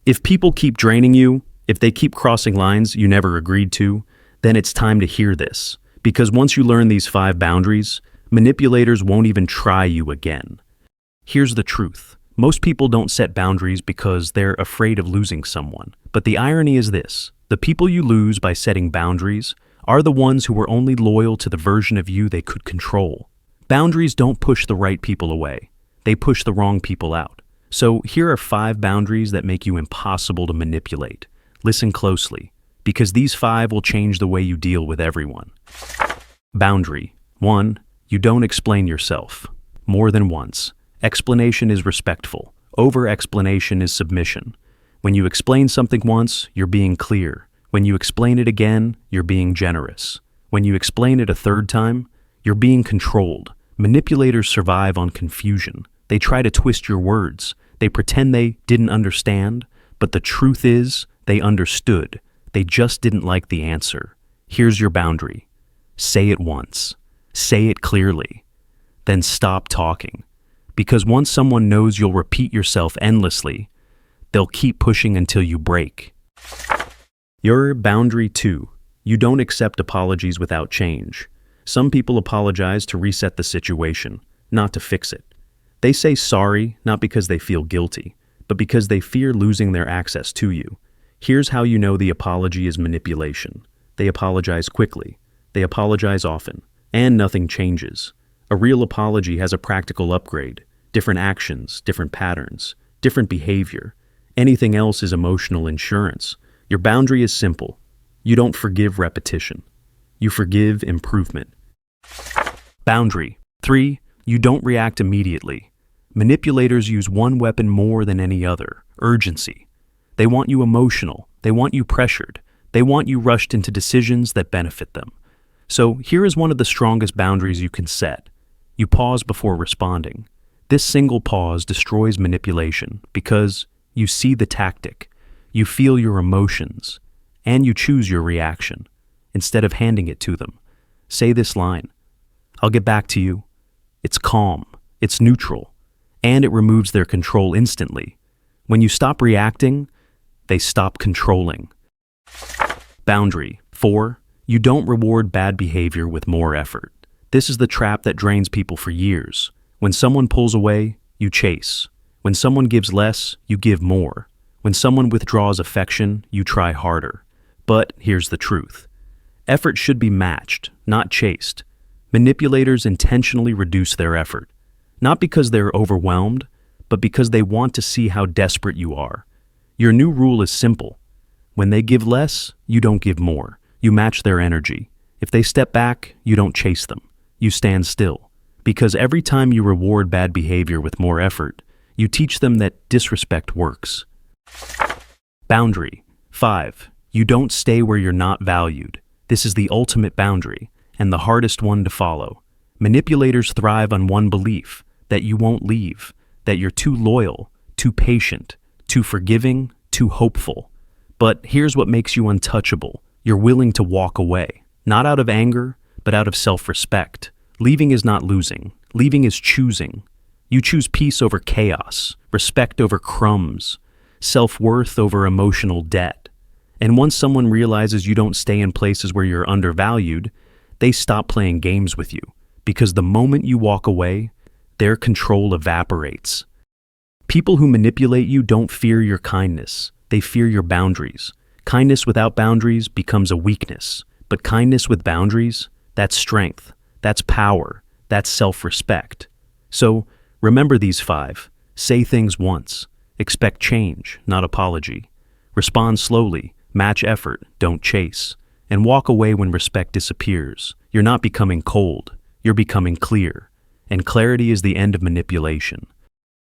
If people keep draining you, if they keep crossing lines you never agreed to, then it's time to hear this. Because once you learn these 5 boundaries, manipulators won't even try you again. Here's the truth. Most people don't set boundaries because they're afraid of losing someone. But the irony is this: the people you lose by setting boundaries are the ones who are only loyal to the version of you they could control. Boundaries don't push the right people away. They push the wrong people out. So here are 5 boundaries that make you impossible to manipulate. Listen closely, because these 5 will change the way you deal with everyone. Boundary 1. You don't explain yourself. More than once. Explanation is respectful. Over-explanation is submission. When you explain something once, you're being clear. When you explain it again, you're being generous. When you explain it a 3rd time, you're being controlled. Manipulators survive on confusion. They try to twist your words. They pretend they didn't understand, but the truth is, they understood. They just didn't like the answer. Here's your boundary. Say it once. Say it clearly. Then stop talking. Because once someone knows you'll repeat yourself endlessly, they'll keep pushing until you break. Your boundary 2. You don't accept apologies without change. Some people apologize to reset the situation, not to fix it. They say sorry not because they feel guilty, but because they fear losing their access to you. Here's how you know the apology is manipulation. They apologize quickly. They apologize often. And nothing changes. A real apology has a practical upgrade. Different actions, different patterns, different behavior. Anything else is emotional insurance. Your boundary is simple. You don't forgive repetition. You forgive improvement. Boundary 3. You don't react immediately. Manipulators use one weapon more than any other: urgency. They want you emotional. They want you pressured. They want you rushed into decisions that benefit them. So here is one of the strongest boundaries you can set. You pause before responding. This single pause destroys manipulation because you see the tactic, you feel your emotions, and you choose your reaction instead of handing it to them. Say this line: "I'll get back to you." It's calm, it's neutral, and it removes their control instantly. When you stop reacting, they stop controlling. Boundary 4. You don't reward bad behavior with more effort. This is the trap that drains people for years. When someone pulls away, you chase. When someone gives less, you give more. When someone withdraws affection, you try harder. But here's the truth. Effort should be matched, not chased. Manipulators intentionally reduce their effort, not because they're overwhelmed, but because they want to see how desperate you are. Your new rule is simple. When they give less, you don't give more. You match their energy. If they step back, you don't chase them. You stand still. Because every time you reward bad behavior with more effort, you teach them that disrespect works. Boundary 5. You don't stay where you're not valued. This is the ultimate boundary, and the hardest one to follow. Manipulators thrive on one belief: that you won't leave, that you're too loyal, too patient, too forgiving, too hopeful. But here's what makes you untouchable. You're willing to walk away, not out of anger, but out of self-respect. Leaving is not losing. Leaving is choosing. You choose peace over chaos, respect over crumbs, self-worth over emotional debt. And once someone realizes you don't stay in places where you're undervalued, they stop playing games with you. Because the moment you walk away, their control evaporates. People who manipulate you don't fear your kindness. They fear your boundaries. Kindness without boundaries becomes a weakness. But kindness with boundaries, that's strength. That's power. That's self-respect. So remember these 5. Say things once. Expect change, not apology. Respond slowly. Match effort, don't chase. And walk away when respect disappears. You're not becoming cold. You're becoming clear. And clarity is the end of manipulation.